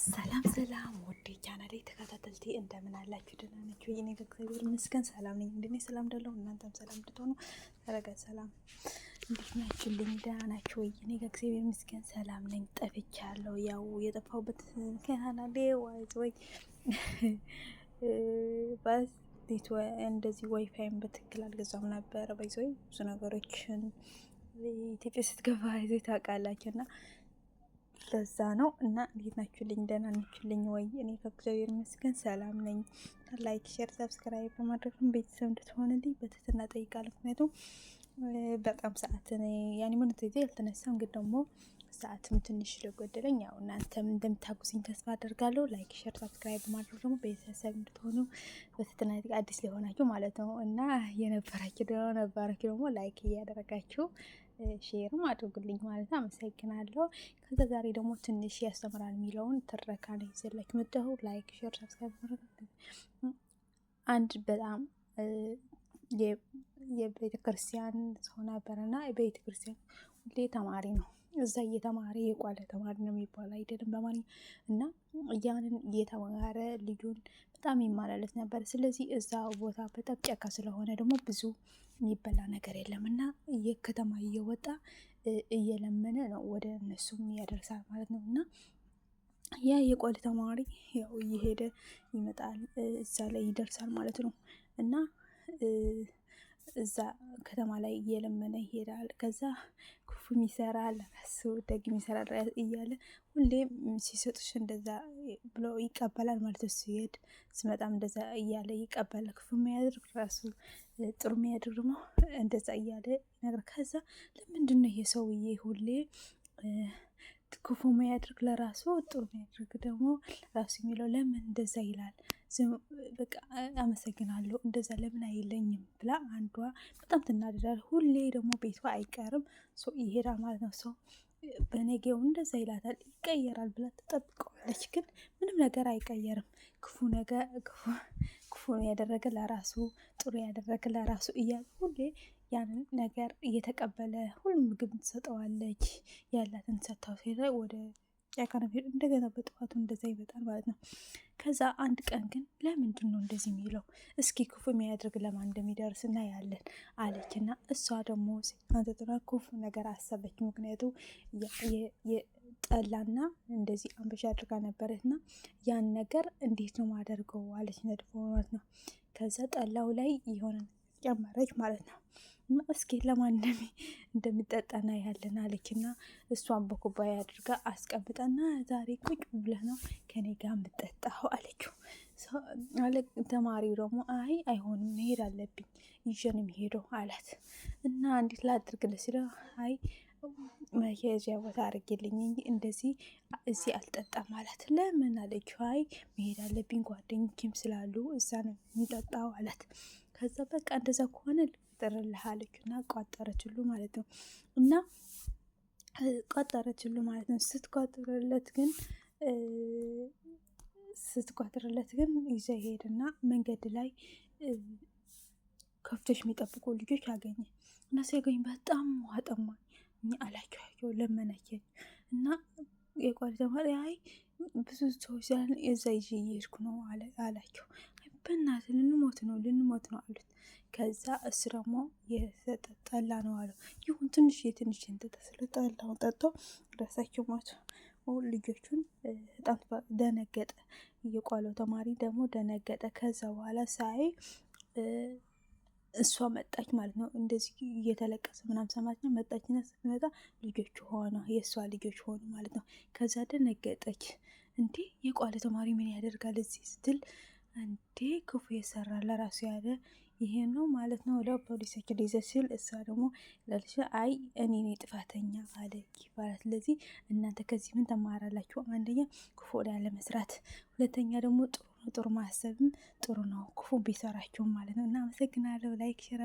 ሰላም ሰላም ወደ ቻናሌ ተከታተልቲ እንደምን አላችሁ? ደህና ናችሁ? የኔ እግዚአብሔር ይመስገን ሰላም ነኝ። እንደኔ ሰላም ደለው እናንተም ሰላም እንድትሆኑ ተረጋ። ሰላም እንዴት ናችሁልኝ? ደህና ናችሁ ወይ? እኔ እግዚአብሔር ይመስገን ሰላም ነኝ። ጠፍቻለሁ። ያው የጠፋሁበት ካናሌ ወይ ባስ እንደዚህ ዋይፋይም በትክክል አልገዛም ነበር። ባይዘይ ብዙ ነገሮችን ኢትዮጵያ ስትገባ ይዘይ ታውቃላችሁና ለዛ ነው። እና እንዴት ናችሁልኝ? ደህና ናችሁልኝ ወይ? እኔ ከእግዚአብሔር ይመስገን ሰላም ነኝ። ላይክ፣ ሼር፣ ሰብስክራይብ በማድረግ ቤተሰብ እንድትሆንልኝ በትህትና እጠይቃለሁ። ምክንያቱም በጣም ሰዓት ያኔ ምን ትይዘ ያልተነሳም ግን ደግሞ ሰዓትም ትንሽ ስለጎደለኝ ያው እናንተም እንደምታጉዝኝ ተስፋ አደርጋለሁ። ላይክ፣ ሼር፣ ሰብስክራይብ በማድረግ ደግሞ ቤተሰብ እንድትሆኑ በትህትና አዲስ ሊሆናችሁ ማለት ነው እና የነበራችሁ ደግሞ ላይክ እያደረጋችሁ ሼርም አድርጉልኝ ማለት ነው። አመሰግናለሁ። ከዛ ዛሬ ደግሞ ትንሽ ያስተምራል የሚለውን ትረካ ነው ይዘላችሁ መጣሁ። ላይክ ሼር ሰብስክራይብ ማድረግ አንድ በጣም የቤተ ክርስቲያን ሰው ነበርና የቤተ ክርስቲያን ሁሌ ተማሪ ነው። እዛ እየተማረ የቋለ ተማሪ ነው የሚባል አይደለም በማንኛ እና ያንን እየተማረ ልጁን በጣም ይማላለት ነበር። ስለዚህ እዛ ቦታ በጣም ጫካ ስለሆነ ደግሞ ብዙ የሚበላ ነገር የለም እና የከተማ እየወጣ እየለመነ ነው ወደ እነሱም ያደርሳል ማለት ነው። እና ያ የቋለ ተማሪ ያው እየሄደ ይመጣል፣ እዛ ላይ ይደርሳል ማለት ነው። እና እዛ ከተማ ላይ እየለመነ ይሄዳል። ከዛ ክፉም ይሰራል ራሱ ደግም ይሰራል እያለ ሁሌም ሲሰጡሽ እንደዛ ብሎ ይቀበላል ማለት ነው። ሲሄድ ስመጣም እንደዛ እያለ ይቀበላል። ክፉ የሚያደርግ ራሱ ጥሩ የሚያደርግ ደግሞ እንደዛ እያለ ነገር ከዛ ለምንድን ነው ይሄ ሰውዬ ሁሌ ክፉ የሚያደርግ ለራሱ ጥሩ የሚያደርግ ደግሞ ራሱ የሚለው ለምን እንደዛ ይላል? በቃ አመሰግናለሁ እንደዛ ለምን አይለኝም ብላ አንዷ በጣም ትናደዳል። ሁሌ ደግሞ ቤቷ አይቀርም ሰው ይሄዳል ማለት ነው። ሰው በነገው እንደዛ ይላታል፣ ይቀየራል ብላ ትጠብቀዋለች። ግን ምንም ነገር አይቀየርም። ክፉ ያደረገ ለራሱ ጥሩ ያደረገ ለራሱ እያለ ሁሌ ያንን ነገር እየተቀበለ ሁሉም ምግብ ትሰጠዋለች። ያላትን ሰጥታው ሲሄድ ወደ ጫካና ሄድ እንደገና በጠዋቱ እንደዛ ይመጣል ማለት ነው። ከዛ አንድ ቀን ግን ለምንድን ነው እንደዚህ የሚለው? እስኪ ክፉ የሚያደርግ ለማን እንደሚደርስ እናያለን አለችና እሷ ደግሞ አንተጥራ ክፉ ነገር አሰበች። ምክንያቱ የጠላና እንደዚህ አንበሻ አድርጋ ነበረትና ያን ነገር እንዴት ነው ማደርገው አለች ነድፎ ማለት ነው። ከዛ ጠላው ላይ የሆነ ጨመረች ማለት ነው። እና እስኪ ለማን እንደሚጠጣና ያለን አለችና እሷን በኩባያ አድርጋ አስቀምጠና ዛሬ ቁጭ ብለህ ነው ከኔ ጋር የምጠጣው አለችው። ተማሪው ደግሞ አይሆንም መሄድ አለብኝ ይዤን የሚሄደው አላት። እና እንዴት ላድርግልህ ሲለው መሄጃ ቦታ አድርጌልኝ እንጂ እንደዚህ እዚህ አልጠጣም አላት። ለምን አለችው። መሄድ አለብኝ ጓደኞቼም ስላሉ እዛ ነው የሚጠጣው አላት። ከዛ በቃ እንደዛ ከሆነ ልቆጥርልህ አለችና ቋጠረችሉ ማለት ነው። እና ቋጠረችሉ ማለት ነው። ስትቋጥርለት ግን ይዘ ሄድና መንገድ ላይ ከፍቶች የሚጠብቁ ልጆች አገኘ እና ሲያገኝ በጣም ውሃ ጠማኝ አላቸው። ለመናቸው እና የቋለ ተማሪ ብዙ ሰዎች እዛ ይዤ እየሄድኩ ነው አላቸው። በእናትህ ልንሞት ነው አሉት። ከዛ እሱ ደግሞ ጠላ ነው አለው። ይሁን ትንሽ እንጠጣ ስለ ጠላውን ጠጥተው ራሳቸው ሞቱ። ልጆቹን በጣም ደነገጠ። የቋለው ተማሪ ደግሞ ደነገጠ። ከዛ በኋላ እሷ መጣች ማለት ነው። እንደዚህ እየተለቀሰ ምናምን ሰማች ነው። መጣችና ስትመጣ ልጆቹ ሆነ የእሷ ልጆች ሆኑ ማለት ነው። ከዛ ደነገጠች። እንዴ የቋለ ተማሪ ምን ያደርጋል እዚህ ስትል፣ እንዴ ክፉ የሰራ ለራሱ ያለ ይሄ ነው ማለት ነው። ለፖሊሶች ሊይዘ ሲል እሷ ደግሞ ለልጅ እኔ ነኝ ጥፋተኛ አለች ማለት። ስለዚህ እናንተ ከዚህ ምን ተማራላችሁ? አንደኛ ክፉ ያለ መስራት፣ ሁለተኛ ደግሞ ጥሩ ማሰብም ጥሩ ነው ክፉ ቢሰራችሁም ማለት ነው። እና አመሰግናለሁ። ላይክ ሼር